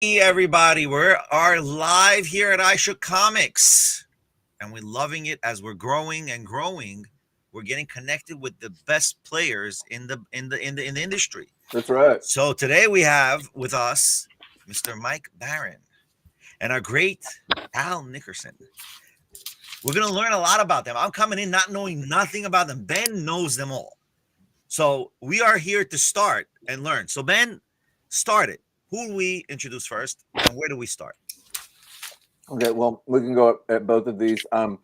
Hey everybody, we are live here at iShook Comics, and we're loving it as we're growing and growing. We're getting connected with the best players in the industry. That's right. So today we have with us Mr. Mike Barron and our great Al Nickerson. We're gonna learn a lot about them. I'm coming in not knowing nothing about them. Ben knows them all. So we are here to start and learn. So Ben, start it. Who do we introduce first, and where do we start? Okay, well, we can go at both of these. Al,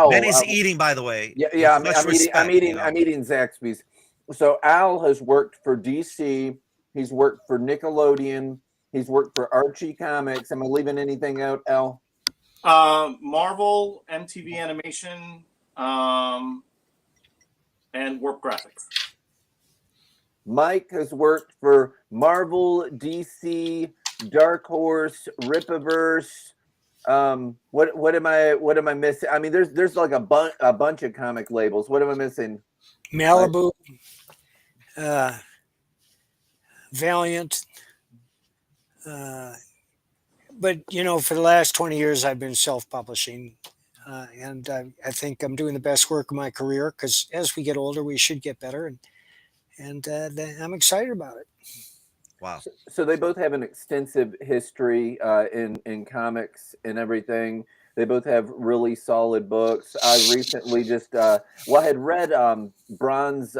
Ben is eating, by the way. yeah. With much respect, I'm eating Zaxby's. So Al has worked for DC. He's worked for Nickelodeon. He's worked for Archie Comics. Am I leaving anything out, Al? Marvel, MTV Animation, and Warp Graphics. Mike has worked for Marvel, DC, Dark Horse, Rippaverse. What am I missing? I mean, there's like a bunch of comic labels. What am I missing? Malibu, Valiant. But for the last 20 years, I've been self-publishing, and I think I'm doing the best work of my career because as we get older, we should get better, and I'm excited about it. Wow. So they both have an extensive history in comics and everything. They both have really solid books. I recently just I had read Bronze.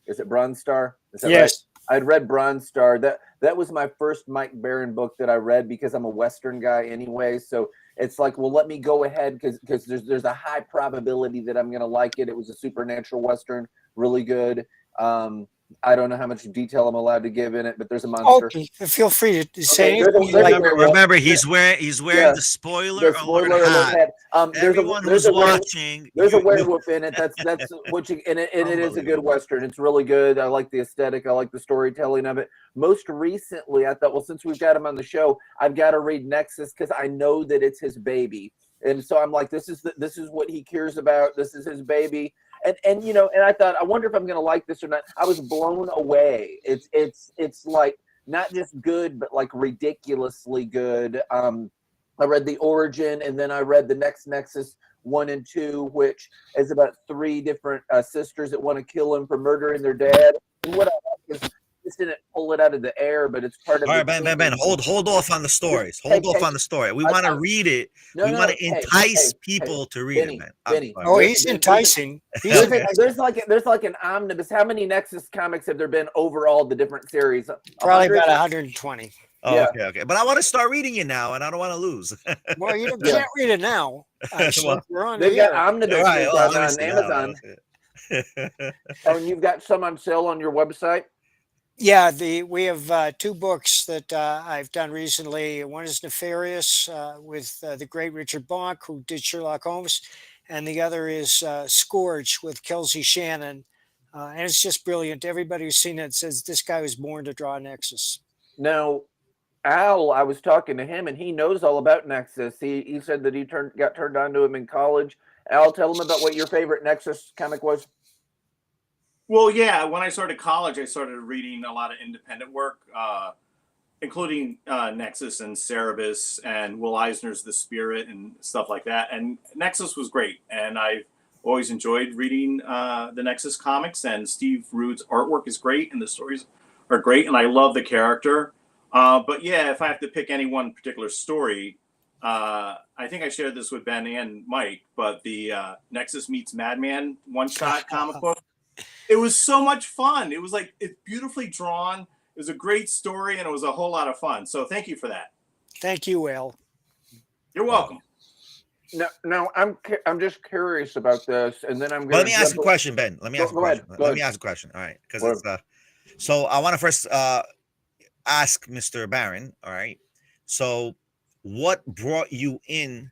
Is it Bronze Star? Is that Yes. right? I'd read Bronze Star. That was my first Mike Barron book that I read because I'm a Western guy anyway. So it's like, well, let me go ahead because there's a high probability that I'm gonna like it. It was a supernatural Western, really good. I don't know how much detail I'm allowed to give in it, but there's a monster. Okay, feel free to say Okay, anything you like. Remember, he's wearing the spoiler alert hat. Everyone who's watching, there's a werewolf in it. That's what you, and it is a good Western. It's really good. I like the aesthetic. I like the storytelling of it. Most recently, I thought, well, since we've got him on the show, I've got to read Nexus because I know that it's his baby, and so I'm like, this is what he cares about. This is his baby. And I thought, I wonder if I'm gonna like this or not. I was blown away. It's like not just good, but like ridiculously good. I read The Origin, and then I read the next Nexus 1 and 2, which is about 3 different sisters that want to kill him for murdering their dad. And what I like is this didn't pull it out of the air, but it's part of. All right, Ben, hold off on the stories. Hold off on the story. We want to read it. We want to entice people to read it, man. Benny. Oh, he's enticing. There's like an omnibus. How many Nexus comics have there been overall? The different series? Probably about 120. Oh, yeah. Okay. But I want to start reading it now, and I don't want to lose. Well, you can't read it now. They've got omnibus on Amazon. And you've got some on sale on your website. Yeah, we have 2 books that I've done recently. One is Nefarious with the great Richard Bach, who did Sherlock Holmes, and the other is Scourge with Kelsey Shannon, and it's just brilliant. Everybody who's seen it says this guy was born to draw Nexus. Now, Al, I was talking to him, and he knows all about Nexus. He said that he got turned on to him in college. Al, tell him about what your favorite Nexus comic was. Well, yeah, when I started college, I started reading a lot of independent work, including Nexus and Cerebus and Will Eisner's The Spirit and stuff like that. And Nexus was great. And I've always enjoyed reading the Nexus comics. And Steve Rude's artwork is great and the stories are great. And I love the character. But yeah, if I have to pick any one particular story, I think I shared this with Ben and Mike, but the Nexus Meets Madman one-shot comic book. It was so much fun. It was like, it's beautifully drawn. It was a great story, and it was a whole lot of fun. So thank you for that. Thank you, Will. You're welcome. Now I'm just curious about this, and then I'm going to. Let me ask a question, Ben. Let me ask a question. Let me ask a question. All right, because it's so I want to first ask Mr. Barron. All right, so what brought you in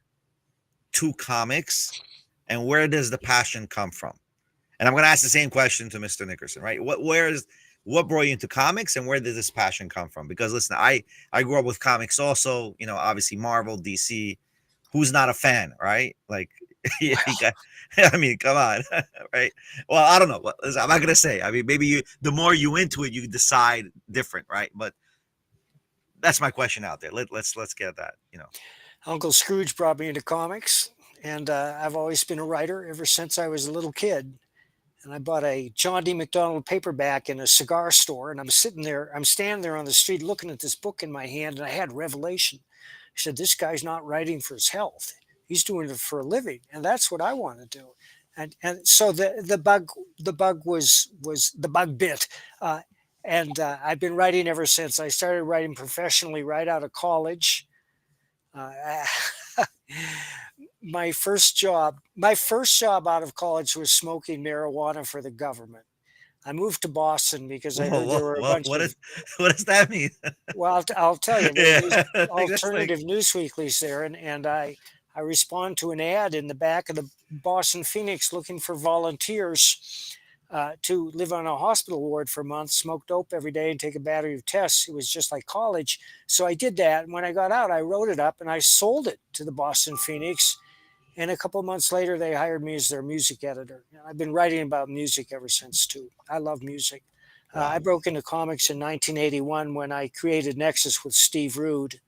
to comics, and where does the passion come from? And I'm going to ask the same question to Mr. Nickerson, right? What brought you into comics, and where did this passion come from? Because listen, I grew up with comics also, obviously Marvel, DC. Who's not a fan, right? Like, I mean, come on, right? Well, I don't know. I'm not going to say. I mean, maybe the more you into it, you decide different, right? But That's my question out there. Let's get that. Uncle Scrooge brought me into comics, and I've always been a writer ever since I was a little kid. And I bought a John D. MacDonald paperback in a cigar store, and I'm standing there on the street looking at this book in my hand, and I had a revelation. I said, this guy's not writing for his health. He's doing it for a living, and that's what I want to do. And so the bug was the bug bit. And I've been writing ever since. I started writing professionally right out of college. My first job out of college was smoking marijuana for the government. I moved to Boston because I heard there were a bunch what does that mean? Well, I'll tell you. Yeah, alternative news weeklies there, and I respond to an ad in the back of the Boston Phoenix looking for volunteers to live on a hospital ward for months, smoke dope every day, and take a battery of tests. It was just like college. So I did that. And when I got out, I wrote it up and I sold it to the Boston Phoenix. And a couple of months later, they hired me as their music editor. I've been writing about music ever since, too. I love music. Wow. I broke into comics in 1981 when I created Nexus with Steve Rude.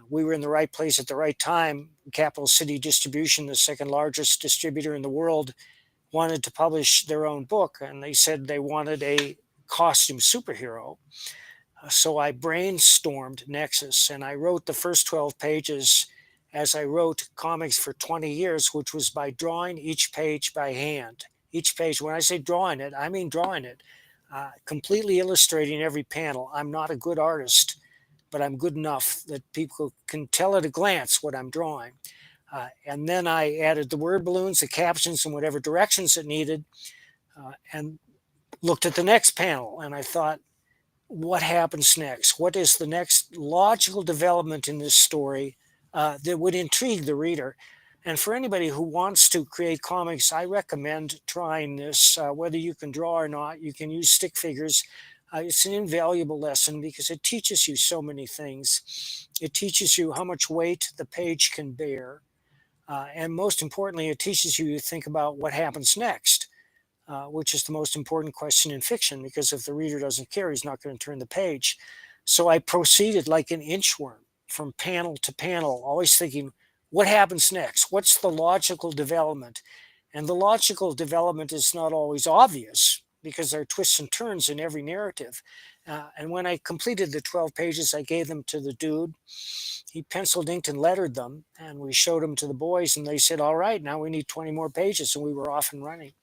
We were in the right place at the right time. Capital City Distribution, the second largest distributor in the world, wanted to publish their own book, and they said they wanted a costume superhero. So I brainstormed Nexus, and I wrote the first 12 pages as I wrote comics for 20 years, which was by drawing each page by hand. Each page, when I say drawing it, I mean drawing it, completely illustrating every panel. I'm not a good artist, but I'm good enough that people can tell at a glance what I'm drawing. And then I added the word balloons, the captions, and whatever directions it needed, and looked at the next panel. And I thought, what happens next? What is the next logical development in this story that would intrigue the reader? And for anybody who wants to create comics, I recommend trying this. Whether you can draw or not, you can use stick figures. It's an invaluable lesson because it teaches you so many things. It teaches you how much weight the page can bear. And most importantly, it teaches you to think about what happens next, which is the most important question in fiction, because if the reader doesn't care, he's not going to turn the page. So I proceeded like an inchworm from panel to panel, always thinking, what happens next? What's the logical development? And the logical development is not always obvious because there are twists and turns in every narrative. And when I completed the 12 pages, I gave them to the dude. He penciled, inked, and lettered them, and we showed them to the boys, and they said, all right, now we need 20 more pages, and we were off and running.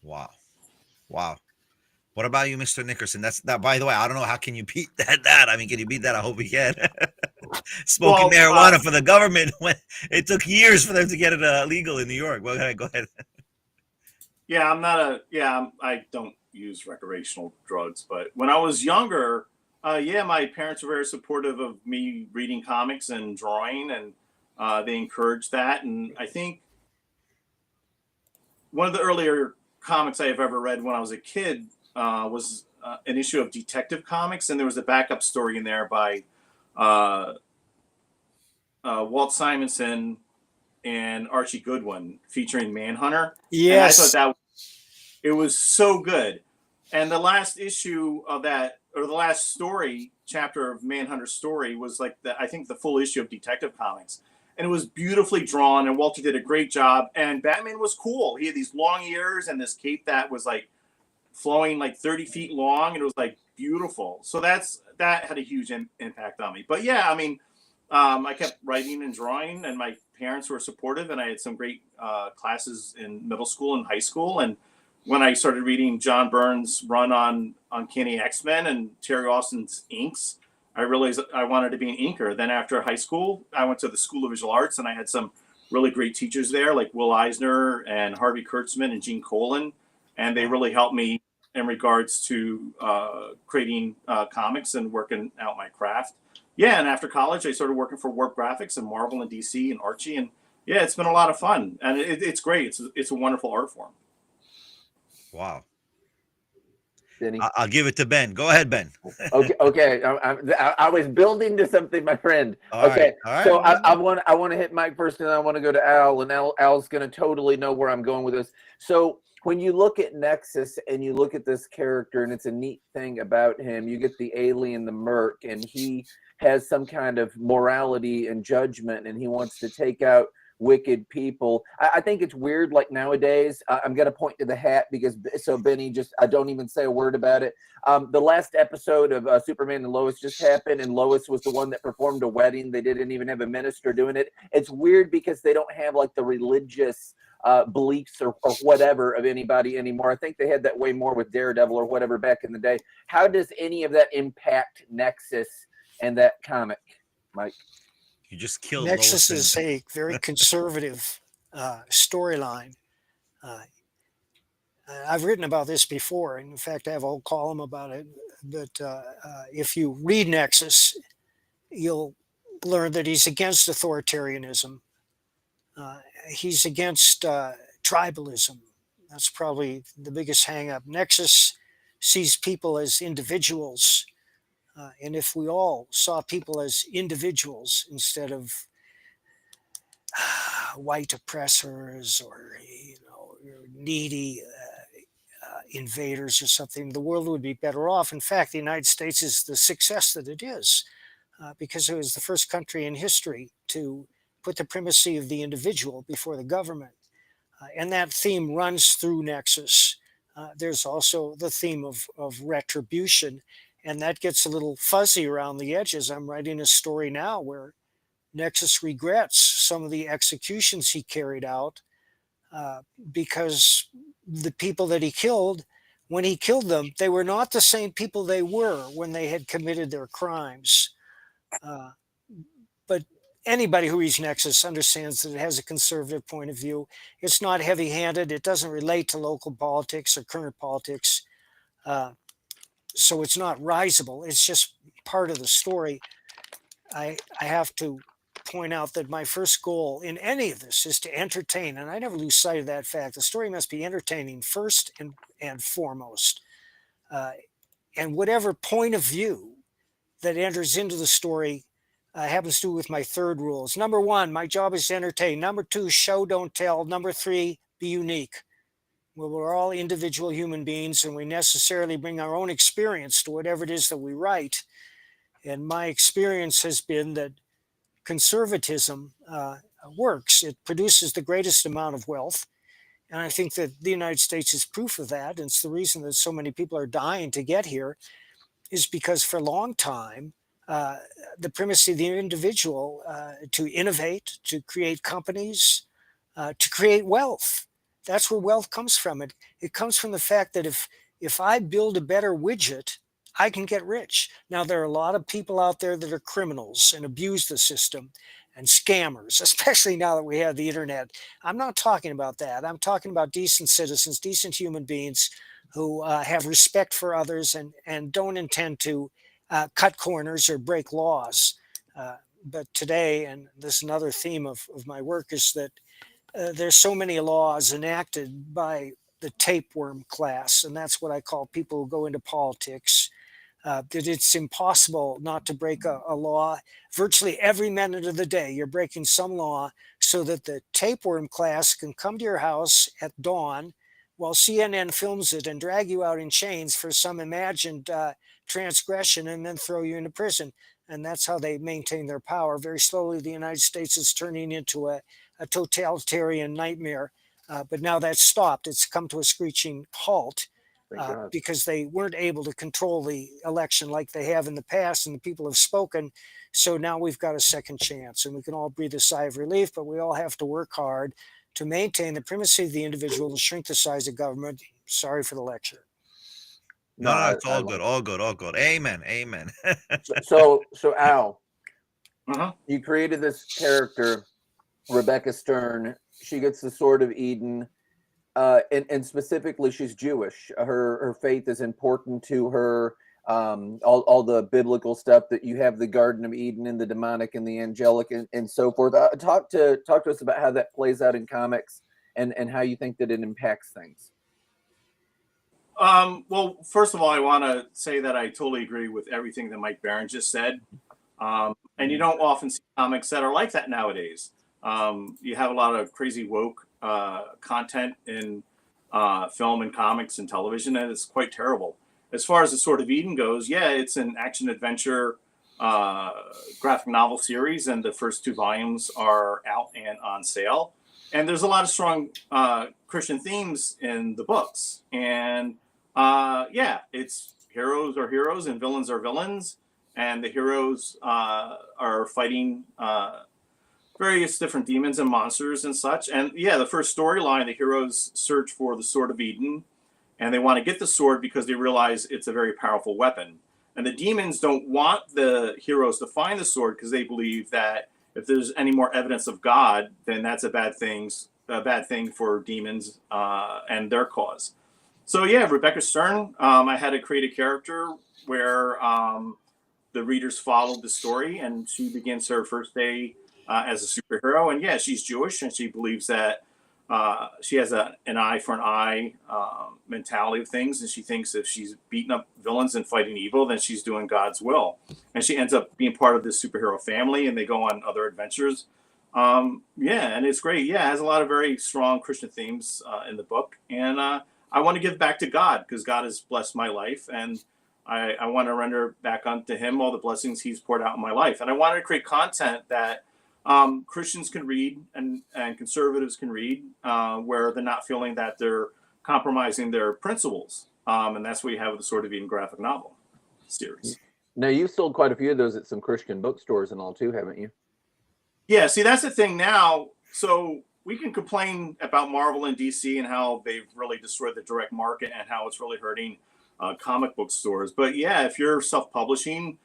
Wow. What about you, Mr. Nickerson? That. By the way, I don't know, how can you beat that? I mean, can you beat that? I hope you can. Smoking marijuana for the government, when it took years for them to get it legal in New York. Well, go ahead. Yeah, I don't use recreational drugs, but when I was younger, my parents were very supportive of me reading comics and drawing, and they encouraged that. And I think one of the earlier comics I have ever read when I was a kid was an issue of Detective Comics, and there was a backup story in there by Walt Simonson and Archie Goodwin featuring Manhunter. Yes. And I thought it was so good. And the last issue of that, or the last chapter of Manhunter's story, was like I think the full issue of Detective Comics. And it was beautifully drawn, and Walter did a great job. And Batman was cool. He had these long ears and this cape that was like flowing like 30 feet long, and it was like beautiful. So that had a huge impact on me. But yeah, I mean, I kept writing and drawing, and my parents were supportive, and I had some great classes in middle school and high school. And when I started reading John Byrne's run on Uncanny X-Men and Terry Austin's inks, I realized I wanted to be an inker. Then after high school, I went to the School of Visual Arts, and I had some really great teachers there, like Will Eisner and Harvey Kurtzman and Gene Colan. And they really helped me in regards to creating comics and working out my craft. Yeah, and after college, I started working for Warp Graphics and Marvel and DC and Archie. And yeah, it's been a lot of fun. And it's great. It's a wonderful art form. Wow. Benny? I'll give it to Ben. Go ahead, Ben. Okay. I was building to something, my friend. All right. So I want to hit Mike first, and I want to go to Al, and Al's going to totally know where I'm going with this. So when you look at Nexus and you look at this character, and it's a neat thing about him, you get the alien, the Merc, and he has some kind of morality and judgment, and he wants to take out wicked people. I think it's weird, like nowadays, I'm going to point to the hat because, so Benny, just, I don't even say a word about it. The last episode of Superman and Lois just happened, and Lois was the one that performed a wedding. They didn't even have a minister doing it. It's weird because they don't have like the religious beliefs or whatever of anybody anymore. I think they had that way more with Daredevil or whatever back in the day. How does any of that impact Nexus and that comic, Mike? You just killed Nexus Lois is a very conservative storyline. I've written about this before. In fact, I have a whole column about it. But if you read Nexus, you'll learn that he's against authoritarianism. He's against tribalism. That's probably the biggest hang-up. Nexus sees people as individuals. And if we all saw people as individuals instead of white oppressors or needy invaders or something, the world would be better off. In fact, the United States is the success that it is because it was the first country in history to put the primacy of the individual before the government. And that theme runs through Nexus. There's also the theme of retribution. And that gets a little fuzzy around the edges. I'm writing a story now where Nexus regrets some of the executions he carried out because the people that he killed, when he killed them, they were not the same people they were when they had committed their crimes. But anybody who reads Nexus understands that it has a conservative point of view. It's not heavy-handed. It doesn't relate to local politics or current politics. So it's not risible. It's just part of the story. I have to point out that my first goal in any of this is to entertain, and I never lose sight of that fact. The story must be entertaining first and foremost. And whatever point of view that enters into the story happens to do with my third rules. Number one, my job is to entertain. Number two, show, don't tell. Number three, be unique. Well, we're all individual human beings, and we necessarily bring our own experience to whatever it is that we write. And my experience has been that conservatism works. It produces the greatest amount of wealth. And I think that the United States is proof of that. And it's the reason that so many people are dying to get here is because for a long time, the primacy of the individual to innovate, to create companies, to create wealth. That's where wealth comes from. It comes from the fact that if I build a better widget, I can get rich. Now, there are a lot of people out there that are criminals and abuse the system and scammers, especially now that we have the internet. I'm not talking about that. I'm talking about decent citizens, decent human beings who have respect for others and don't intend to cut corners or break laws. But today, and this is another theme of my work, is that there's so many laws enacted by the tapeworm class, and that's what I call people who go into politics, that it's impossible not to break a law. Virtually every minute of the day, you're breaking some law so that the tapeworm class can come to your house at dawn while CNN films it and drag you out in chains for some imagined transgression and then throw you into prison. And that's how they maintain their power. Very slowly, the United States is turning into a totalitarian nightmare. But now that's stopped. It's come to a screeching halt because they weren't able to control the election like they have in the past, and the people have spoken. So now we've got a second chance, and we can all breathe a sigh of relief, but we all have to work hard to maintain the primacy of the individual and shrink the size of government. Sorry for the lecture. No, it's all good, all good, all good. Amen, amen. so Al, you created this character, Rebecca Stern. She gets the Sword of Eden, and specifically, she's Jewish. Her faith is important to her. All the biblical stuff that you have, the Garden of Eden and the demonic and the angelic and so forth. Talk to us about how that plays out in comics and how you think that it impacts things. Well, first of all, I want to say that I totally agree with everything that Mike Barron just said. And you don't often see comics that are like that nowadays. You have a lot of crazy woke content in film and comics and television, and it's quite terrible. As far as the Sword of Eden goes, yeah, it's an action adventure graphic novel series, and the first 2 volumes are out and on sale. And there's a lot of strong Christian themes in the books. And yeah, it's heroes are heroes and villains are villains. And the heroes are fighting various different demons and monsters and such. And yeah, the first storyline, the heroes search for the Sword of Eden, and they want to get the sword because they realize it's a very powerful weapon. And the demons don't want the heroes to find the sword because they believe that if there's any more evidence of God, then that's a bad thing for demons and their cause. So yeah, Rebecca Stern, I had to create a character where the readers followed the story, and she begins her first day as a superhero. And yeah, she's Jewish, and she believes that she has an eye for an eye mentality of things, and she thinks if she's beating up villains and fighting evil, then she's doing God's will. And she ends up being part of this superhero family, and they go on other adventures. Yeah, and it's great. Yeah, it has a lot of very strong Christian themes in the book, and I want to give back to God because God has blessed my life, and I want to render back unto Him all the blessings He's poured out in my life. And I wanted to create content that Christians can read and conservatives can read, where they're not feeling that they're compromising their principles. And that's what you have with the Sword of Eden graphic novel series. Now, you've sold quite a few of those at some Christian bookstores and all too, haven't you? Yeah, see, that's the thing now. So we can complain about Marvel and DC and how they've really destroyed the direct market and how it's really hurting comic book stores. But yeah, if you're self-publishing,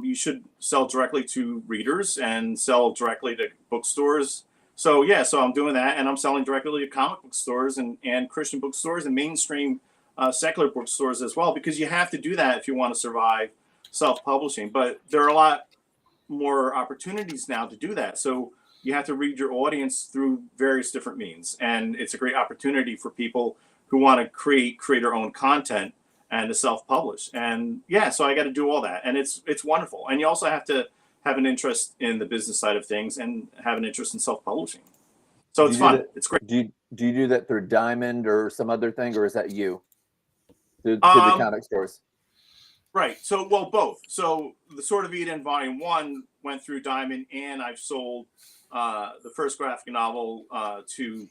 you should sell directly to readers and sell directly to bookstores. So yeah, so I'm doing that, and I'm selling directly to comic book stores and Christian bookstores and mainstream secular bookstores as well, because you have to do that if you want to survive self-publishing. But there are a lot more opportunities now to do that. So you have to read your audience through various different means, and it's a great opportunity for people who want to create their own content and to self-publish. And yeah, so I got to do all that, and it's wonderful. And you also have to have an interest in the business side of things and have an interest in self-publishing. So it's fun. It's great. Do you do that through Diamond or some other thing, or is that you to the comic stores? Right. So, well, both. So the Sword of Eden Volume 1 went through Diamond, and I've sold the first graphic novel to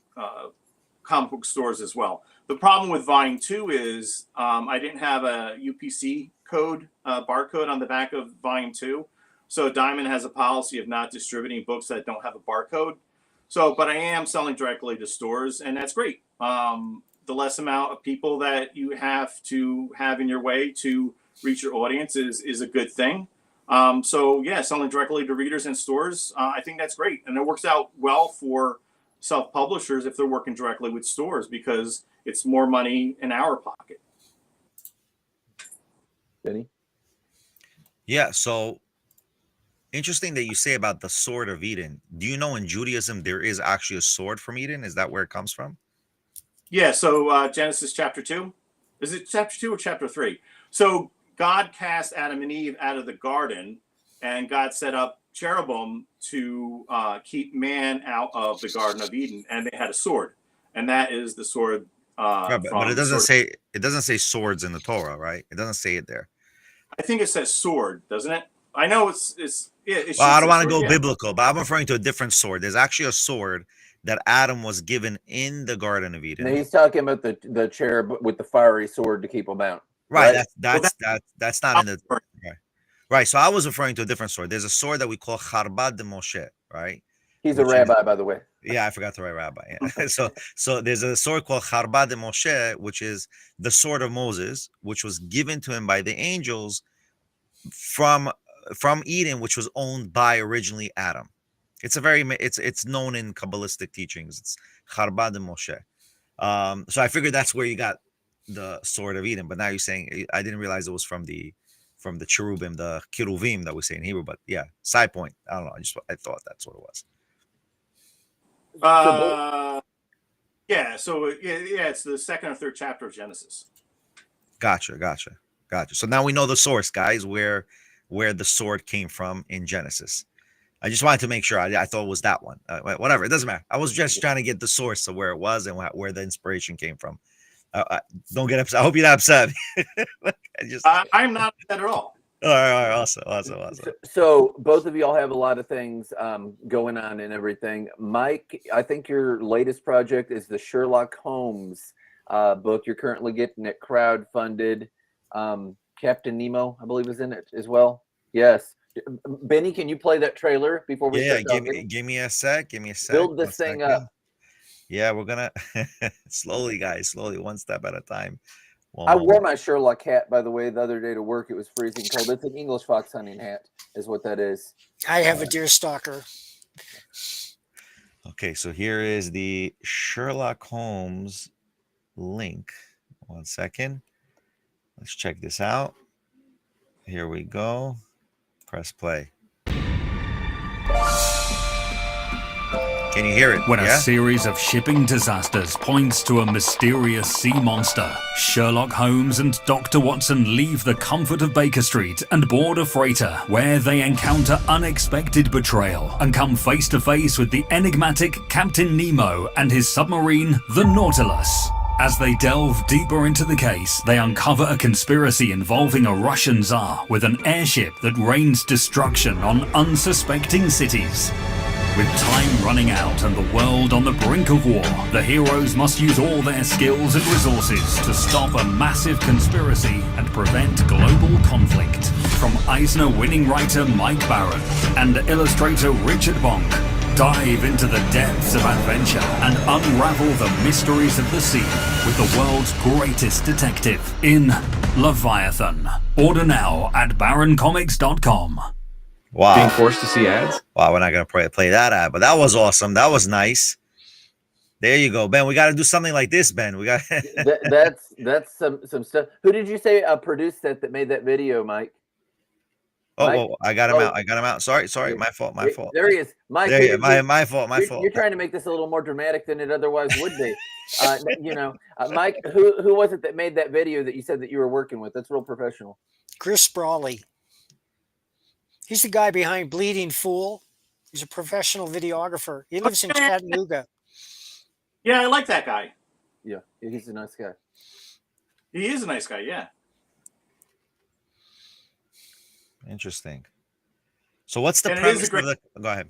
comic book stores as well. The problem with Volume 2 is I didn't have a UPC code, barcode on the back of Volume 2. So Diamond has a policy of not distributing books that don't have a barcode. So, but I am selling directly to stores, and that's great. The less amount of people that you have to have in your way to reach your audience is a good thing. So yeah, selling directly to readers and stores, I think that's great. And it works out well for self-publishers if they're working directly with stores, because it's more money in our pocket. Benny? Yeah, so interesting that you say about the Sword of Eden. Do you know in Judaism there is actually a sword from Eden? Is that where it comes from? Yeah, so Genesis chapter 2. Is it chapter 2 or chapter 3? So God cast Adam and Eve out of the garden, and God set up cherubim to keep man out of the Garden of Eden, and they had a sword, and that is the sword. Right, but it doesn't say swords in the Torah, right? It doesn't say it there. I think it says sword, doesn't it? I know it's well, I don't want to go biblical, but I'm referring to a different sword. There's actually a sword that Adam was given in the Garden of Eden. And he's talking about the cherub with the fiery sword to keep him out. Right. That's not in the right. So I was referring to a different sword. There's a sword that we call 𝗖𝗛𝗔𝗣𝗧𝗘𝗥𝗦, right? He's a rabbi, by the way. Yeah, I forgot the right rabbi. Yeah. So there's a sword called 𝗖𝗛𝗔𝗣𝗧𝗘𝗥𝗦, which is the sword of Moses, which was given to him by the angels from Eden, which was owned by originally Adam. It's known in Kabbalistic teachings. It's 𝗖𝗛𝗔𝗣𝗧𝗘𝗥𝗦. So I figured that's where you got the Sword of Eden, but now you're saying I didn't realize it was from the cherubim, the kiruvim that we say in Hebrew. But yeah, side point. I don't know. I thought that's what it was. Yeah. So yeah, it's the second or third chapter of Genesis. Gotcha. So now we know the source, guys, where the sword came from in Genesis. I just wanted to make sure. I thought it was that one. Whatever, it doesn't matter. I was just trying to get the source of where it was and where the inspiration came from. Don't get upset. I hope you're not upset. I'm not upset at all. All right, awesome. So both of y'all have a lot of things going on and everything. Mike, I think your latest project is the Sherlock Holmes book. You're currently getting it crowdfunded. Captain Nemo, I believe, is in it as well. Yes. Benny, can you play that trailer before we start talking? Give me a sec. Build this thing up. Yeah, we're gonna slowly, guys, slowly, one step at a time. I wore my Sherlock hat, by the way, the other day to work. It was freezing cold. It's an English fox hunting hat, is what that is. I have a deer stalker. Okay, so here is the Sherlock Holmes link. 1 second. Let's check this out. Here we go. Press play. Can you hear it? When a series of shipping disasters points to a mysterious sea monster, Sherlock Holmes and Dr. Watson leave the comfort of Baker Street and board a freighter where they encounter unexpected betrayal and come face to face with the enigmatic Captain Nemo and his submarine, the Nautilus. As they delve deeper into the case, they uncover a conspiracy involving a Russian Tsar with an airship that rains destruction on unsuspecting cities. With time running out and the world on the brink of war, the heroes must use all their skills and resources to stop a massive conspiracy and prevent global conflict. From Eisner-winning writer Mike Barron and illustrator Richard Bonk, dive into the depths of adventure and unravel the mysteries of the sea with the world's greatest detective in Leviathan. Order now at baroncomics.com. Wow. Being forced to see ads? Wow, we're not going to play that ad, but that was awesome. That was nice. There you go, Ben. We got to do something like this, Ben. We got that's some stuff. Who did you say produced that made that video, Mike? Oh, I got him out. I got him out. Sorry. My fault. There he is. Mike, my fault. You're trying to make this a little more dramatic than it otherwise would be. Mike, who was it that made that video that you said that you were working with? That's real professional. Chris Brawley. He's the guy behind Bleeding Fool. He's a professional videographer. He lives in Chattanooga. Yeah, I like that guy. Yeah, he's a nice guy. He is a nice guy, yeah. Interesting. So what's the premise of the... Go ahead.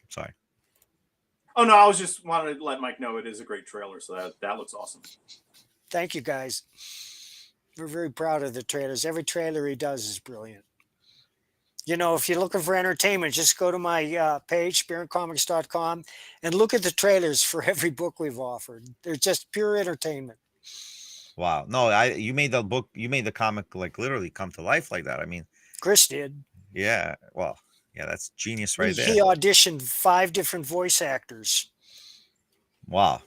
Sorry. Oh, no, I was just wanted to let Mike know it is a great trailer, so that looks awesome. Thank you, guys. We're very proud of the trailers. Every trailer he does is brilliant. You know, if you're looking for entertainment, just go to my page, baroncomics.com, and look at the trailers for every book we've offered. They're just pure entertainment. Wow. No, you made the book, you made the comic like literally come to life like that. I mean, Chris did. Yeah. Well, yeah, that's genius right there. He auditioned 5 different voice actors. Wow.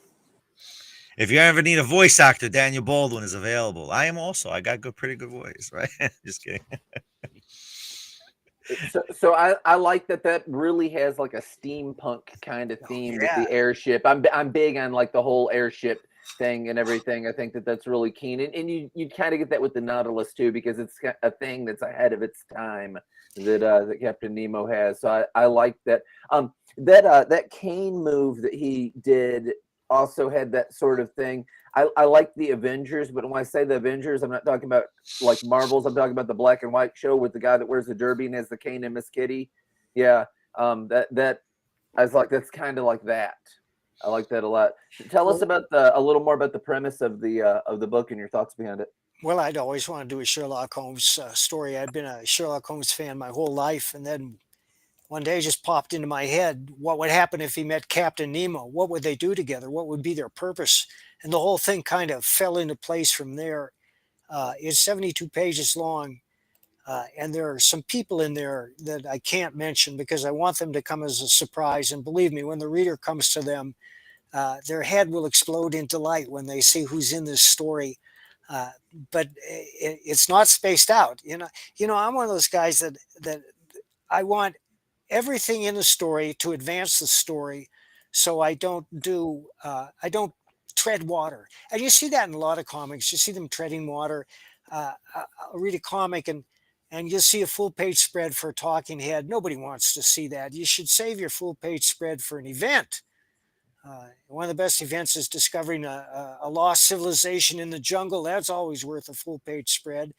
If you ever need a voice actor, Daniel Baldwin is available. I am also. I got pretty good voice, right? Just kidding. So I like that really has like a steampunk kind of theme with the airship. I'm big on like the whole airship thing and everything. I think that's really keen, and you kind of get that with the Nautilus too, because it's a thing that's ahead of its time that Captain Nemo has. So I like that. That cane move that he did also had that sort of thing. I like the Avengers, but when I say the Avengers, I'm not talking about like Marvels. I'm talking about the black and white show with the guy that wears the derby and has the cane and Miss Kitty. Yeah, that I was like, that's kind of like that. I like that a lot. Tell us about a little more about the premise of the book and your thoughts behind it. Well, I'd always want to do a Sherlock Holmes story. I'd been a Sherlock Holmes fan my whole life, and then one day it just popped into my head, what would happen if he met Captain Nemo? What would they do together? What would be their purpose? And the whole thing kind of fell into place from there. It's 72 pages long, and there are some people in there that I can't mention because I want them to come as a surprise. And believe me, when the reader comes to them, their head will explode in delight when they see who's in this story. But it's not spaced out. You know, I'm one of those guys that I want everything in the story to advance the story, so I don't tread water. And you see that in a lot of comics. You see them treading water. I'll read a comic and and you'll see a full page spread for a talking head. Nobody wants to see that. You should save your full page spread for an event. One of the best events is discovering a lost civilization in the jungle. That's always worth a full page spread.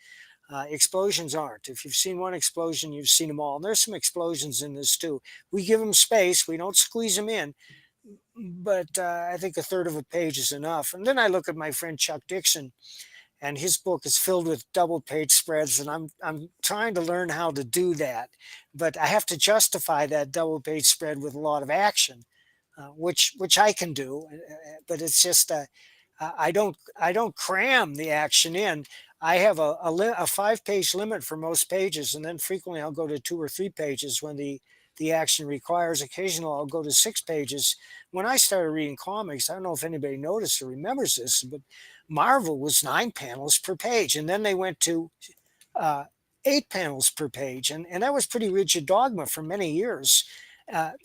Explosions aren't. If you've seen one explosion, you've seen them all. And there's some explosions in this too. We give them space. We don't squeeze them in. But I think a third of a page is enough. And then I look at my friend Chuck Dixon, and his book is filled with double page spreads, and I'm trying to learn how to do that. But I have to justify that double page spread with a lot of action, which I can do. But it's just I don't cram the action in. I have a 5-page limit for most pages, and then frequently I'll go to 2 or 3 pages when the action requires. Occasionally I'll go to 6 pages. When I started reading comics, I don't know if anybody noticed or remembers this, but Marvel was 9 panels per page, and then they went to 8 panels per page, and that was pretty rigid dogma for many years.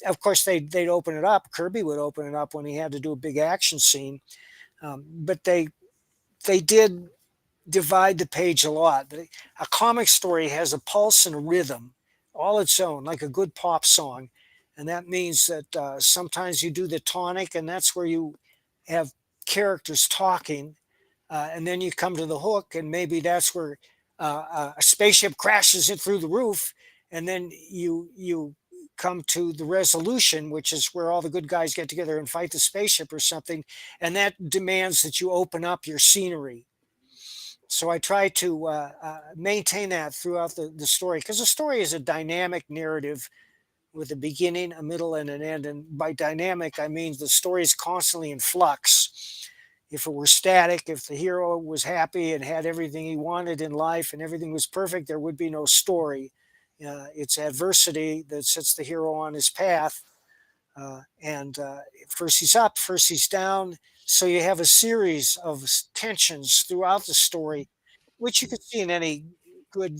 Of course, they'd open it up. Kirby would open it up when he had to do a big action scene, but they did divide the page a lot. A comic story has a pulse and a rhythm all its own, like a good pop song. And that means that sometimes you do the tonic, and that's where you have characters talking. And then you come to the hook, and maybe that's where a spaceship crashes it through the roof. And then you come to the resolution, which is where all the good guys get together and fight the spaceship or something. And that demands that you open up your scenery. So I try to maintain that throughout the story, because the story is a dynamic narrative with a beginning, a middle, and an end. And by dynamic, I mean the story is constantly in flux. If it were static, if the hero was happy and had everything he wanted in life and everything was perfect, there would be no story. It's adversity that sets the hero on his path. First he's up, first he's down. So you have a series of tensions throughout the story, which you could see in any good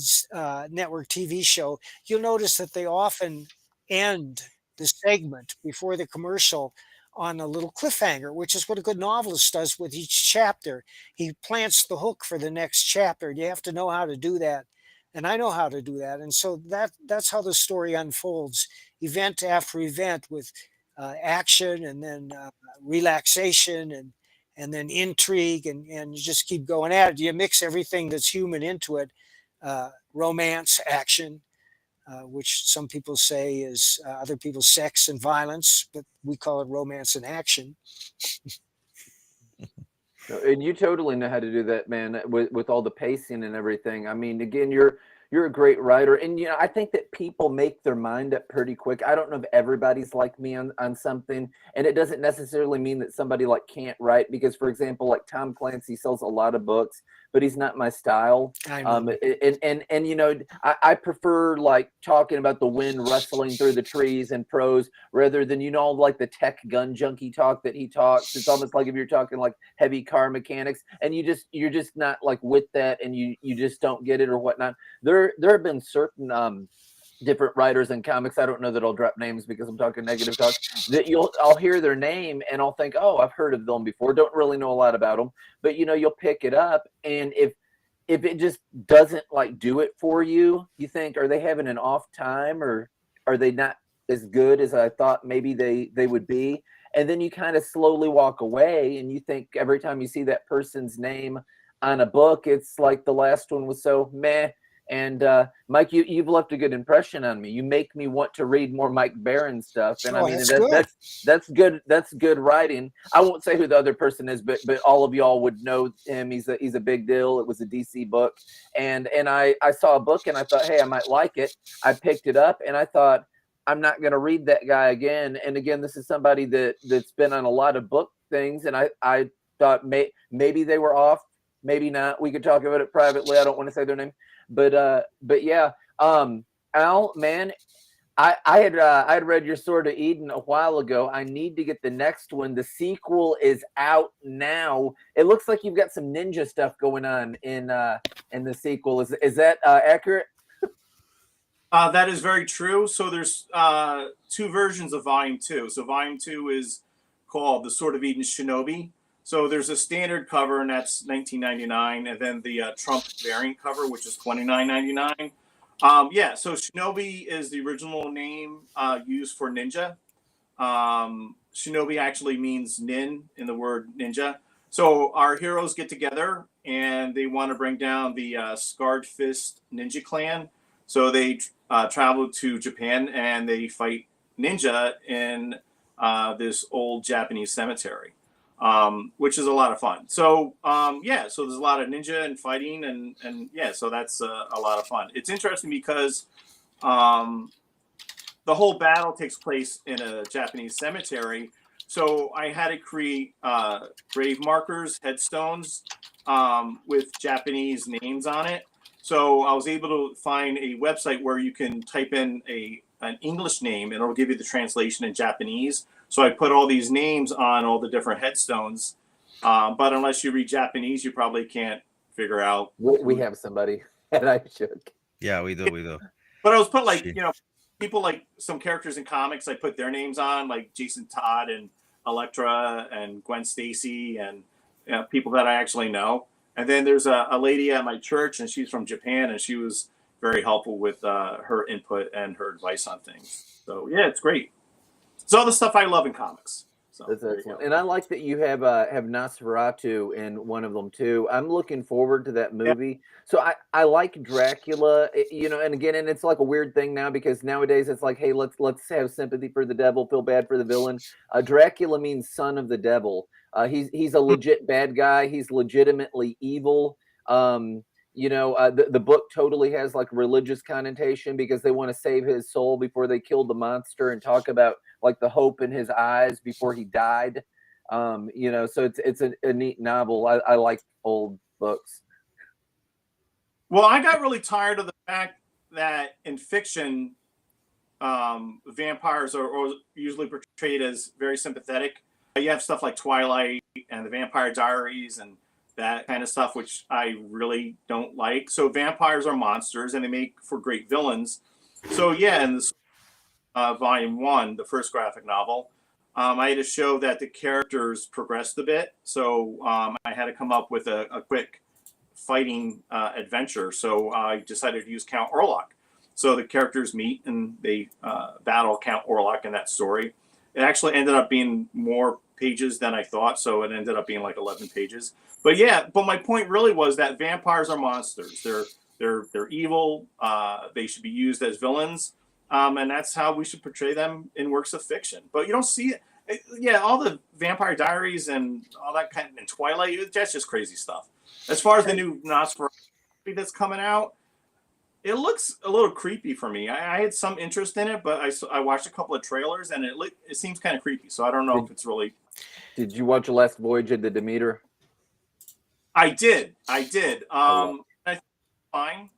network TV show. You'll notice that they often end the segment before the commercial on a little cliffhanger, which is what a good novelist does with each chapter. He plants the hook for the next chapter. You have to know how to do that. And I know how to do that. And so that's how the story unfolds, event after event, with action and then relaxation and then intrigue, and you just keep going at it. You mix everything that's human into it, romance, action, which some people say is other people sex and violence, but we call it romance and action. And you totally know how to do that, man, with all the pacing and everything. I mean, again, you're a great writer, and I think that people make their mind up pretty quick. I don't know if everybody's like me on something, and it doesn't necessarily mean that somebody like can't write, because, for example, like Tom Clancy sells a lot of books, but he's not my style. I know. And I prefer like talking about the wind rustling through the trees and prose, rather than like the tech gun junkie talk that he talks. It's almost like if you're talking like heavy car mechanics, and you're just not like with that, and you just don't get it or whatnot. There have been certain different writers in comics, I don't know that I'll drop names because I'm talking negative talk, that I'll hear their name and I'll think, oh, I've heard of them before, don't really know a lot about them, but you'll pick it up, and if it just doesn't like do it for you, you think, are they having an off time, or are they not as good as I thought maybe they would be? And then you kind of slowly walk away, and you think every time you see that person's name on a book, it's like the last one was so meh. And Mike, you've left a good impression on me. You make me want to read more Mike Barron stuff, and I mean that's good. That's good writing. I won't say who the other person is, but all of y'all would know him. He's a big deal. It was a DC book, and I saw a book and I thought, hey, I might like it. I picked it up and I thought, I'm not going to read that guy again. And again, this is somebody that's been on a lot of book things, and I thought maybe they were off, maybe not. We could talk about it privately. I don't want to say their name. But yeah, Al, man, I had read your Sword of Eden a while ago. I need to get the next one. The sequel is out now. It looks like you've got some ninja stuff going on in the sequel. Is that accurate? That is very true. So there's 2 versions of Volume 2. So Volume 2 is called The Sword of Eden Shinobi. So there's a standard cover, and that's $19.99, and then the Trump variant cover, which is $29.99. Yeah, so Shinobi is the original name used for ninja. Shinobi actually means nin in the word ninja. So our heroes get together and they want to bring down the Scarred Fist Ninja Clan. So they travel to Japan and they fight ninja in this old Japanese cemetery, which is a lot of fun. So yeah, so there's a lot of ninja and fighting, and yeah, so that's a lot of fun. It's interesting because the whole battle takes place in a Japanese cemetery. So I had to create grave markers, headstones with Japanese names on it. So I was able to find a website where you can type in an English name and it'll give you the translation in Japanese. So I put all these names on all the different headstones. But unless you read Japanese, you probably can't figure out. We have somebody at iShook. Yeah, we do. But I was put like, people like some characters in comics, I put their names on, like Jason Todd and Elektra and Gwen Stacy and people that I actually know. And then there's a lady at my church, and she's from Japan, and she was very helpful with her input and her advice on things. So yeah, it's great. It's all the stuff I love in comics. So, that's excellent. And I like that you have nosferatu in one of them too. I'm looking forward to that movie. Yeah. So I like Dracula, and again, and it's like a weird thing now because nowadays it's like, hey, let's have sympathy for the devil, feel bad for the villain. Dracula means son of the devil. He's a legit bad guy. He's legitimately evil. The book totally has like religious connotation because they want to save his soul before they kill the monster and talk about like the hope in his eyes before he died. So it's a neat novel. I like old books. Well, I got really tired of the fact that in fiction, vampires are usually portrayed as very sympathetic. You have stuff like Twilight and the Vampire Diaries and that kind of stuff, which I really don't like. So vampires are monsters and they make for great villains. So yeah, in this volume 1, the first graphic novel, I had to show that the characters progressed a bit. So I had to come up with a quick fighting adventure. So I decided to use Count Orlok. So the characters meet and they battle Count Orlok in that story. It actually ended up being more pages than I thought. So it ended up being like 11 pages. But yeah, but my point really was that vampires are monsters. They're evil. They should be used as villains. And that's how we should portray them in works of fiction. But you don't see it. Yeah, all the Vampire Diaries and all that kind of, and Twilight, that's just crazy stuff. As far as the new Nosferatu that's coming out, it looks a little creepy for me. I had some interest in it, but I watched a couple of trailers and it seems kind of creepy. So I don't know if it's really. Did you watch The Last Voyage of the Demeter? I did. I think it's fine.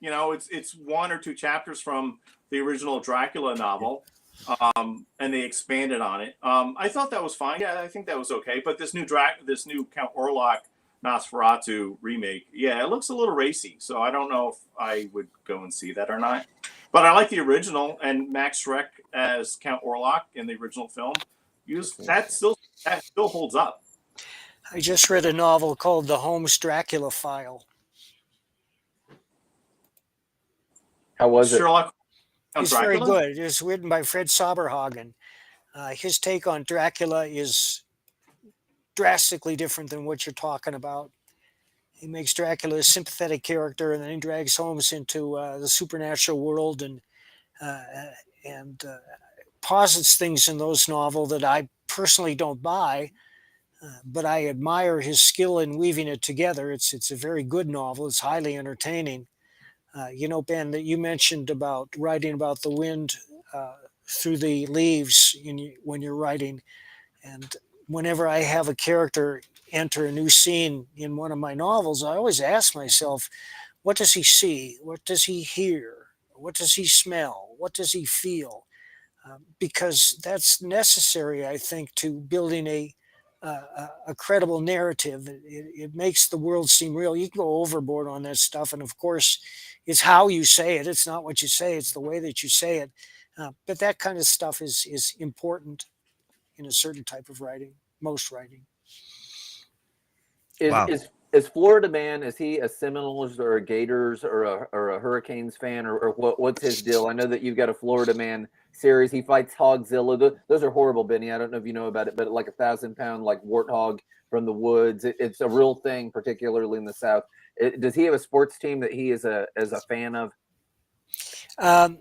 It's 1 or 2 chapters from the original Dracula novel, and they expanded on it. I thought that was fine. Yeah, I think that was okay. But this new Count Orlok Nosferatu remake, yeah, it looks a little racy. So I don't know if I would go and see that or not. But I like the original, and Max Schreck as Count Orlok in the original film. That still holds up. I just read a novel called The Holmes Dracula File. How was it? Sherlock It's very good. It's written by Fred Soberhagen. His take on Dracula is drastically different than what you're talking about. He makes Dracula a sympathetic character, and then he drags Holmes into the supernatural world and posits things in those novels that I personally don't buy, but I admire his skill in weaving it together. It's a very good novel. It's highly entertaining. Ben, that you mentioned about writing about the wind through the leaves when you're writing. And whenever I have a character enter a new scene in one of my novels, I always ask myself, what does he see? What does he hear? What does he smell? What does he feel? Because that's necessary, I think, to building a credible narrative. It makes the world seem real. You can go overboard on that stuff, and of course, it's how you say it. It's not what you say; it's the way that you say it. But that kind of stuff is important in a certain type of writing, most writing. Is Is Florida Man, is he a Seminoles or a Gators or a Hurricanes fan, or what's his deal? I know that you've got a Florida Man series. He fights Hogzilla. Those are horrible, Benny. I don't know if you know about it, but like 1,000-pound like warthog from the woods. It's a real thing, particularly in the South. Does he have a sports team that he is a fan of? Well,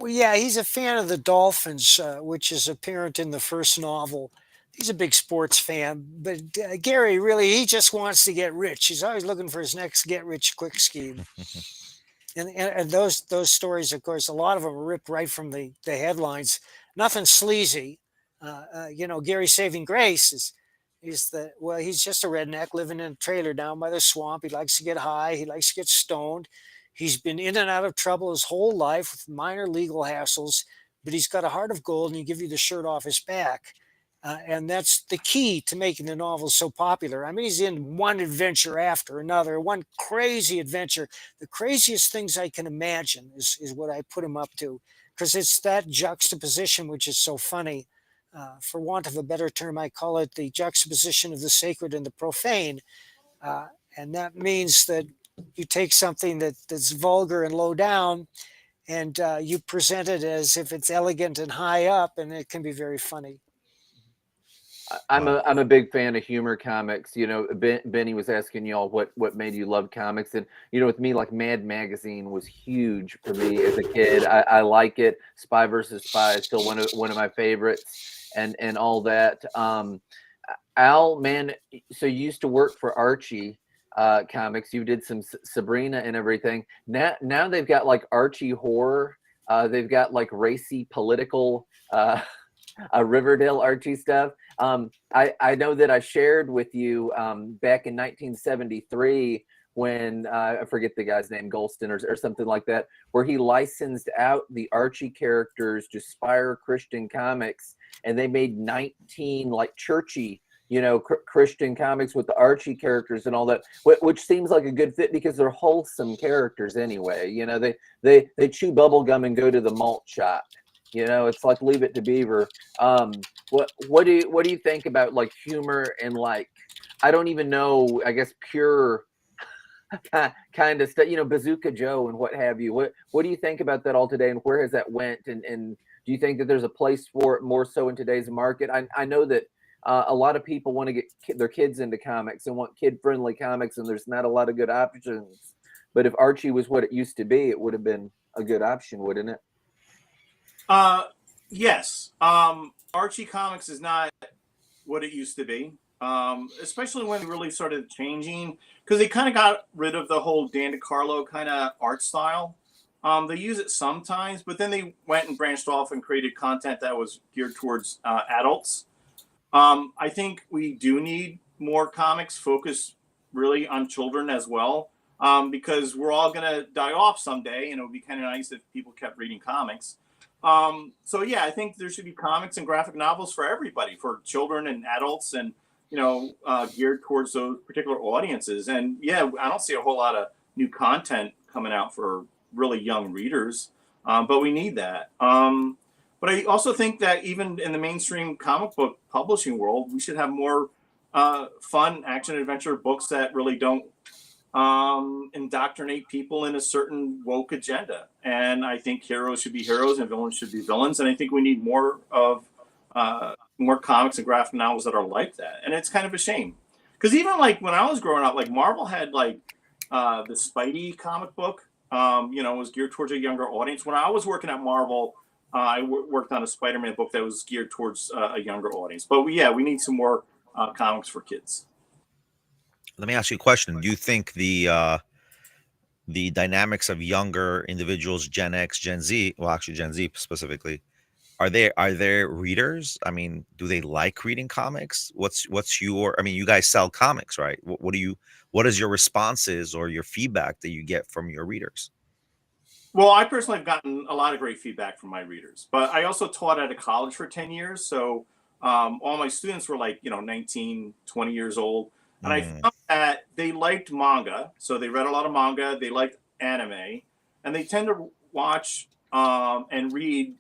yeah, he's a fan of the Dolphins, which is apparent in the first novel. He's a big sports fan, but Gary really, he just wants to get rich. He's always looking for his next get-rich-quick scheme. And those stories, of course, a lot of them are ripped right from the headlines. Nothing sleazy. Gary's saving grace he's just a redneck living in a trailer down by the swamp. He likes to get high. He likes to get stoned. He's been in and out of trouble his whole life with minor legal hassles, but he's got a heart of gold, and he give you the shirt off his back. And that's the key to making the novel so popular. I mean, he's in one adventure after another, one crazy adventure. The craziest things I can imagine is what I put him up to, because it's that juxtaposition which is so funny. For want of a better term, I call it the juxtaposition of the sacred and the profane. And that means that you take something that's vulgar and low down, and you present it as if it's elegant and high up, and it can be very funny. I'm a big fan of humor comics. You know, Benny was asking y'all what made you love comics, and with me, like Mad Magazine was huge for me as a kid. I like it. Spy versus Spy is still one of my favorites, and all that. Al, man, so you used to work for Archie comics. You did some Sabrina and everything. Now they've got like Archie horror. They've got like racy political. Riverdale Archie stuff. I know that I shared with you back in 1973 when I forget the guy's name, Golston or something like that, where he licensed out the Archie characters to Spire Christian Comics, and they made 19 like churchy, Christian comics with the Archie characters and all that, which seems like a good fit because they're wholesome characters anyway. They chew bubble gum and go to the malt shop. It's like Leave It to Beaver. What do you think about like humor and like, I don't even know, I guess pure kind of stuff, Bazooka Joe and what have you. What do you think about that all today, and where has that went? And do you think that there's a place for it more so in today's market? I know that a lot of people want to get their kids into comics and want kid-friendly comics, and there's not a lot of good options. But if Archie was what it used to be, it would have been a good option, wouldn't it? Yes. Archie Comics is not what it used to be, especially when they really started changing, because they kind of got rid of the whole Dan DeCarlo kind of art style. They use it sometimes, but then they went and branched off and created content that was geared towards adults. I think we do need more comics focused really on children as well, because we're all going to die off someday, and it would be kind of nice if people kept reading comics. So yeah, I think there should be comics and graphic novels for everybody, for children and adults, and geared towards those particular audiences. And yeah, I don't see a whole lot of new content coming out for really young readers, but we need that. But I also think that even in the mainstream comic book publishing world, we should have more fun action adventure books that really don't indoctrinate people in a certain woke agenda. And I think heroes should be heroes and villains should be villains. And I think we need more of more comics and graphic novels that are like that. And it's kind of a shame, because even like when I was growing up, like Marvel had like the Spidey comic book, was geared towards a younger audience. When I was working at Marvel, I worked on a Spider-Man book that was geared towards a younger audience. But we need some more comics for kids. Let me ask you a question. Do you think the dynamics of younger individuals, Gen X, Gen Z, well, actually Gen Z specifically, are there readers? I mean, do they like reading comics? What's your? I mean, you guys sell comics, right? What is your responses or your feedback that you get from your readers? Well, I personally have gotten a lot of great feedback from my readers, but I also taught at a college for 10 years. So all my students were like, 19, 20 years old. And I found that they liked manga. So they read a lot of manga. They liked anime. And they tend to watch and read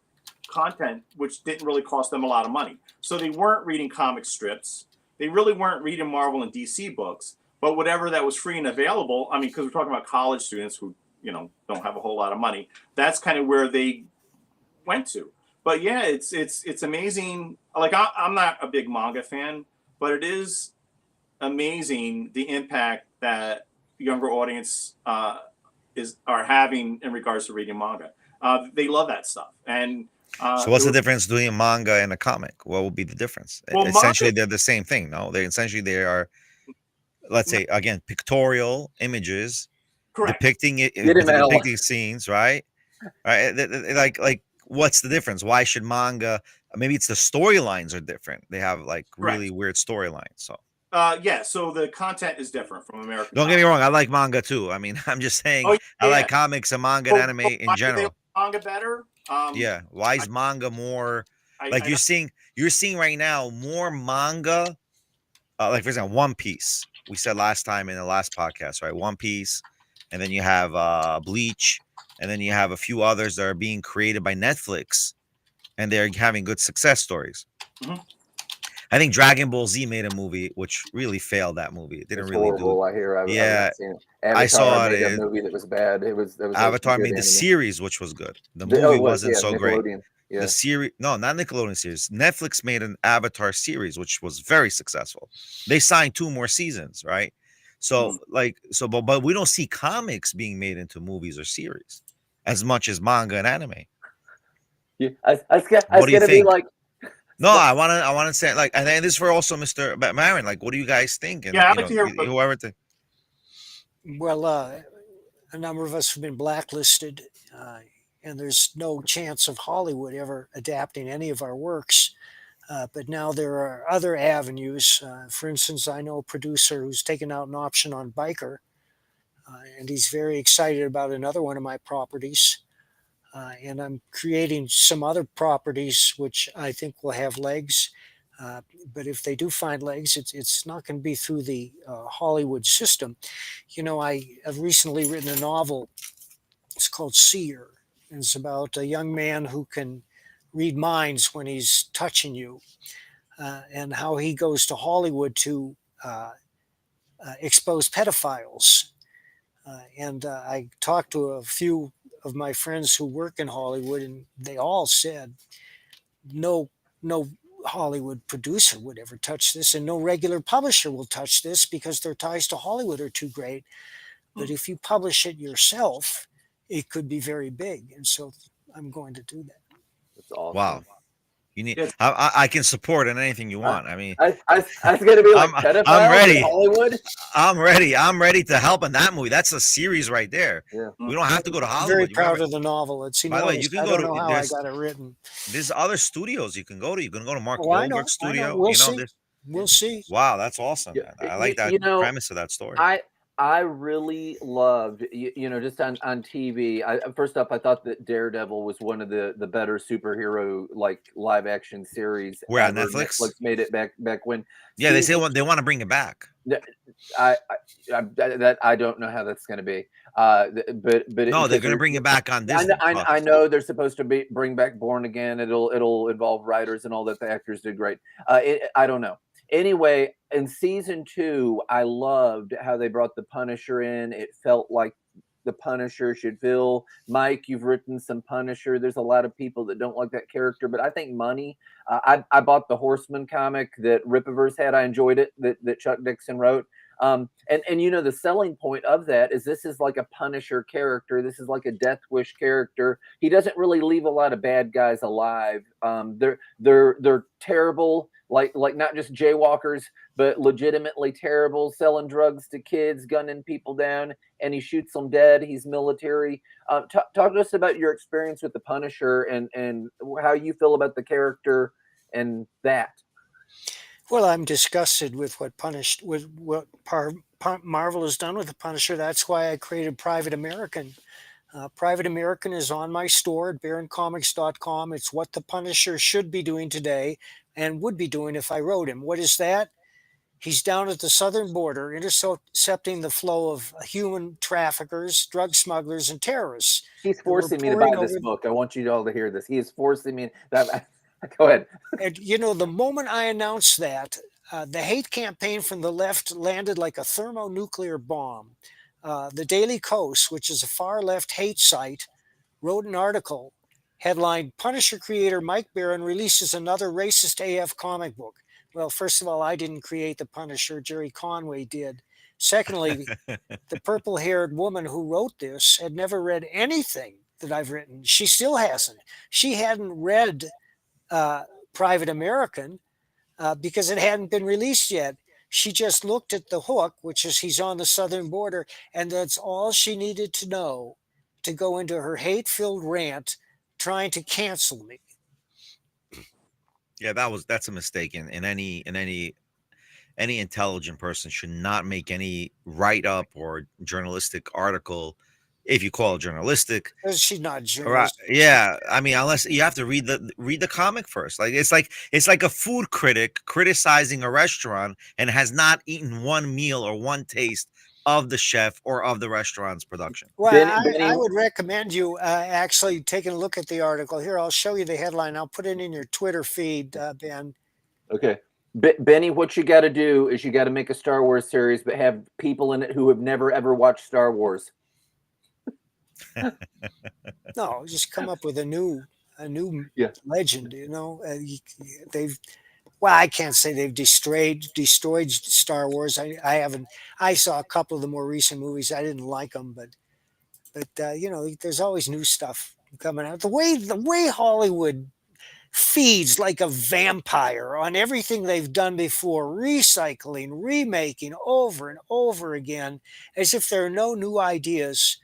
content which didn't really cost them a lot of money. So they weren't reading comic strips. They really weren't reading Marvel and DC books. But whatever that was free and available, I mean, because we're talking about college students who, you know, don't have a whole lot of money, that's kind of where they went to. But yeah, it's amazing. Like I'm not a big manga fan, but it is amazing the impact that younger audience are having in regards to reading manga. They love that stuff. And so what's the difference between a manga and a comic? What would be the difference? Well, Essentially, they're the same thing. No, they are, let's say, again, pictorial images, correct. depicting scenes, right? Right. Like, what's the difference? Why should manga? Maybe it's the storylines are different. They have like really weird storylines. So. Yeah, so the content is different from American. Don't get me wrong, I like manga too. I mean, I'm just saying, I like comics and manga and anime in general. Manga better? Yeah, why is manga more like you're seeing right now more manga? Like for example, One Piece. We said last time in the last podcast, right? One Piece, and then you have Bleach, and then you have a few others that are being created by Netflix, and they're having good success stories. Mm-hmm. I think Dragon Ball Z made a movie which really failed. That movie, it didn't really horrible, I hear. Yeah, I saw made it. A movie that was bad. It was Avatar made the series, which was good. The movie wasn't so great. Yeah. The series, no, not Nickelodeon series. Netflix made an Avatar series, which was very successful. They signed 2 more seasons, right? So, but we don't see comics being made into movies or series as much as manga and anime. Yeah, I was gonna be like. No, I want to say, like, and then this for also Mr. Marin. Like, what do you guys think? And, yeah, I'd like to hear whoever. Well, a number of us have been blacklisted, and there's no chance of Hollywood ever adapting any of our works. But now there are other avenues. For instance, I know a producer who's taken out an option on Biker, and he's very excited about another one of my properties. And I'm creating some other properties which I think will have legs. But if they do find legs, it's not going to be through the Hollywood system. You know, I have recently written a novel. It's called Seer. And it's about a young man who can read minds when he's touching you, and how he goes to Hollywood to expose pedophiles. And I talked to a few of my friends who work in Hollywood, and they all said no Hollywood producer would ever touch this, and no regular publisher will touch this because their ties to Hollywood are too great. But if you publish it yourself, it could be very big, and so I'm going to do that. That's awesome. Wow. You need. I can support in anything you want. I mean, I was gonna be like, I'm ready. In Hollywood. I'm ready to help in that movie. That's a series right there. Yeah. We don't have to go to Hollywood. I'm very proud of the novel. It's by the way, you can go to. How I got it written. There's other studios you can go to. You can go to Mark Wahlberg's studio. We'll see. Wow, that's awesome. Yeah. I like that premise of that story. I really loved, just on TV. First up, I thought that Daredevil was one of the better superhero like live action series. Where on Netflix? Netflix made it back when. Yeah, they say they want to bring it back. I don't know how that's going to be. But no, they're going to bring it back on Disney. I know they're supposed to bring back Born Again. It'll involve writers and all that. The actors did great. I don't know. Anyway, in season 2, I loved how they brought the Punisher in. It felt like the Punisher should feel. Mike, you've written some Punisher. There's a lot of people that don't like that character, but I think money. I bought the Horseman comic that Rippaverse had. I enjoyed it, that Chuck Dixon wrote. And the selling point of that is this is like a Punisher character. This is like a Death Wish character. He doesn't really leave a lot of bad guys alive. They're terrible. Like not just jaywalkers, but legitimately terrible, selling drugs to kids, gunning people down, and he shoots them dead. He's military. Talk to us about your experience with the Punisher and how you feel about the character and that. Well, I'm disgusted with what Marvel has done with the Punisher. That's why I created Private American. Private American is on my store at baroncomics.com. It's what the Punisher should be doing today and would be doing if I wrote him. What is that? He's down at the southern border, intercepting the flow of human traffickers, drug smugglers, and terrorists. He's forcing me to buy this book. I want you all to hear this. He is forcing me. Go ahead. And, the moment I announced that, The hate campaign from the left landed like a thermonuclear bomb. The Daily Kos, which is a far left hate site, wrote an article headlined Punisher creator Mike Baron releases another racist AF comic book. Well, first of all, I didn't create the Punisher, Jerry Conway did. Secondly, the purple-haired woman who wrote this had never read anything that I've written. She still hasn't. She hadn't read Private American because it hadn't been released yet. She just looked at the hook, which is he's on the southern border, and that's all she needed to know to go into her hate-filled rant trying to cancel me. Yeah, that's a mistake. In any intelligent person should not make any write-up or journalistic article, if you call it journalistic. She's not journalistic. Right. Yeah. I mean, unless you have to read the comic first. Like it's like a food critic criticizing a restaurant and has not eaten one meal or one taste of the chef or of the restaurant's production. Well, I would recommend you actually taking a look at the article. Here, I'll show you the headline. I'll put it in your Twitter feed, Ben. Okay. Benny, what you got to do is you got to make a Star Wars series, but have people in it who have never, ever watched Star Wars. No, just come up with a new legend, you know. I can't say they've destroyed Star Wars. I haven't. I saw a couple of the more recent movies. I didn't like them, but you know, there's always new stuff coming out. The way Hollywood feeds like a vampire on everything they've done before, recycling, remaking over and over again, as if there are no new ideas.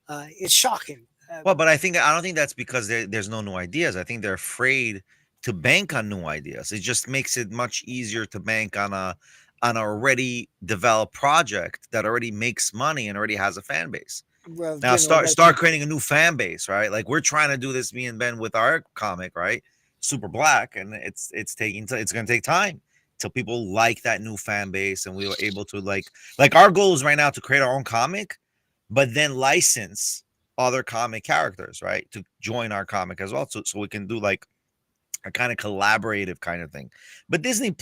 It's shocking. Well, but I don't think that's because there's no new ideas. I think they're afraid to bank on new ideas. It just makes it much easier to bank on a already developed project that already makes money and already has a fan base. Well, now start creating a new fan base, right? Like we're trying to do this, me and Ben, with our comic, right? Super Black, and it's going to take time till people like that new fan base, and we were able to like our goal is right now to create our own comic, but then license other comic characters, right, to join our comic as well, so we can do like a kind of collaborative kind of thing. But Disney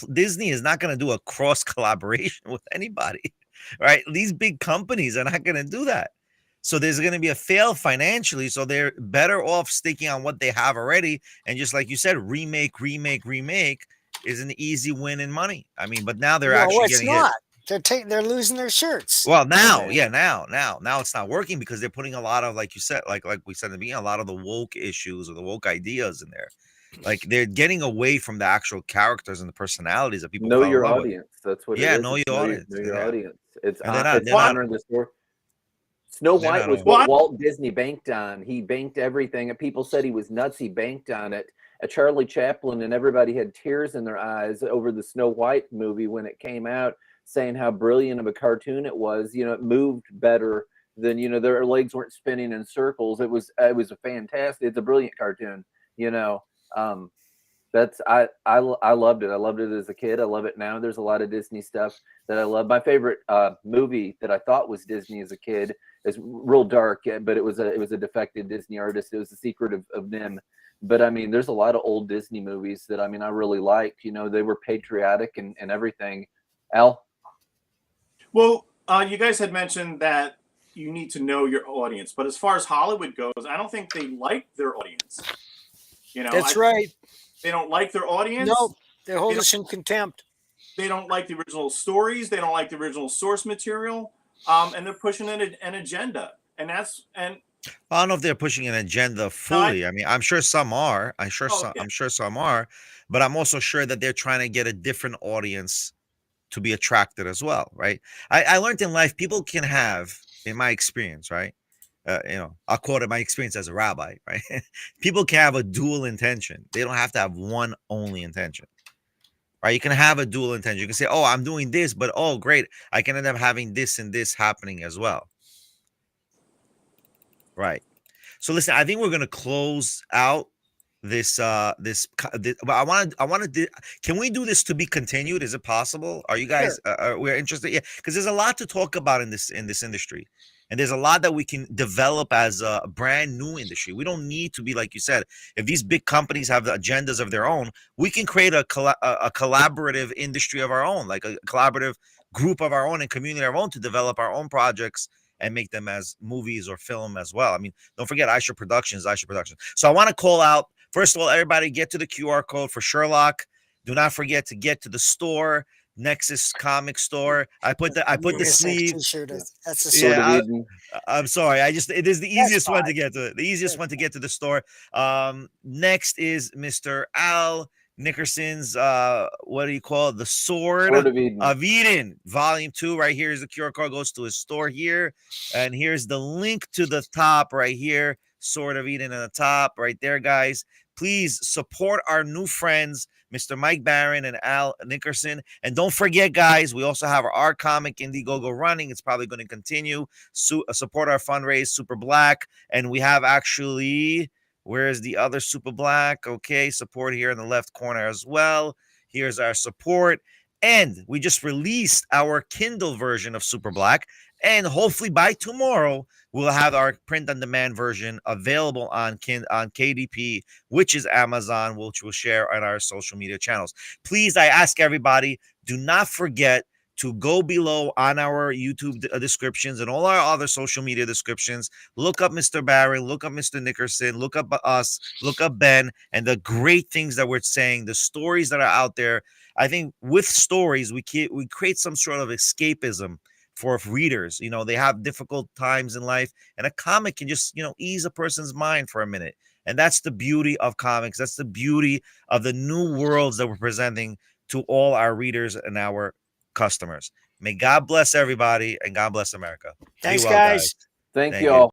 is not going to do a cross collaboration with anybody, right? These big companies are not going to do that. So there's going to be a fail financially. So they're better off sticking on what they have already. And just like you said, remake is an easy win in money. I mean, but now they're actually getting hit. They're losing their shirts. Well, now it's not working because they're putting a lot of, like you said, like we said in the beginning, a lot of the woke issues or the woke ideas in there. Like they're getting away from the actual characters and the personalities that people know your audience. That's what. Yeah, it is. know your audience. Know your audience. It's honoring the story. Snow White was what Walt Disney banked on. He banked everything. And people said he was nuts. He banked on it. Charlie Chaplin and everybody had tears in their eyes over the Snow White movie when it came out, saying how brilliant of a cartoon it was. You know, it moved better than, you know, their legs weren't spinning in circles. It was a fantastic. It's a brilliant cartoon. You know, I loved it. I loved it as a kid. I love it now. There's a lot of Disney stuff that I love. My favorite movie that I thought was Disney as a kid is real dark, but it was a defected Disney artist. It was The Secret of NIMH. But I mean, there's a lot of old Disney movies that I really liked. You know, they were patriotic and everything. Al? Well, you guys had mentioned that you need to know your audience, but as far as Hollywood goes, I don't think they like their audience. You know, that's right. They don't like their audience. No, they hold us in contempt. They don't like the original stories. They don't like the original source material. And they're pushing an agenda. I don't know if they're pushing an agenda fully. I mean, I'm sure some are. I'm sure some are, but I'm also sure that they're trying to get a different audience to be attracted as well, right? I learned in life, people can have, in my experience, right? You know, I'll quote it, my experience as a rabbi, right? People can have a dual intention. They don't have to have one only intention, right? You can have a dual intention. You can say, oh, I'm doing this, but oh, great, I can end up having this and this happening as well. Right. So listen, I think we're going to close out this, but I want to, can we do this to be continued? Is it possible? Are you guys, we're interested? Yeah. Cause there's a lot to talk about in this industry. And there's a lot that we can develop as a brand new industry. We don't need to be, like you said, if these big companies have the agendas of their own, we can create a collaborative industry of our own, like a collaborative group of our own and community of our own to develop our own projects and make them as movies or film as well. I mean, don't forget iShook Productions, iShook Productions. So I want to call out, first of all, everybody get to the QR code for Sherlock. Do not forget to get to the store, Nexus comic store. I put the sleeve. That's a yeah, I'm sorry. It is the easiest one to get to. The easiest one to get to the store. Next is Mr. Al Nickerson's what do you call it? The Sword of Eden, Volume 2. Right here is the QR code, goes to his store here, and here's the link to the top right here. Sword of Eden on the top right there, guys. Please support our new friends, Mr. Mike Barron and Al Nickerson. And don't forget, guys, we also have our comic Indiegogo running. It's probably going to continue. Support our fundraise, Super Black. And we have actually, where's the other Super Black? Okay, support here in the left corner as well. Here's our support. And we just released our Kindle version of Super Black. And hopefully by tomorrow, we'll have our print-on-demand version available on KDP, which is Amazon, which we'll share on our social media channels. Please, I ask everybody, do not forget to go below on our YouTube descriptions and all our other social media descriptions. Look up Mr. Barron, look up Mr. Nickerson, look up us, look up Ben, and the great things that we're saying, the stories that are out there. I think with stories, we create some sort of escapism for readers. You know, they have difficult times in life, and a comic can just, ease a person's mind for a minute. And that's the beauty of comics. That's the beauty of the new worlds that we're presenting to all our readers and our customers. May God bless everybody, and God bless America. Thanks, guys. Thank you all.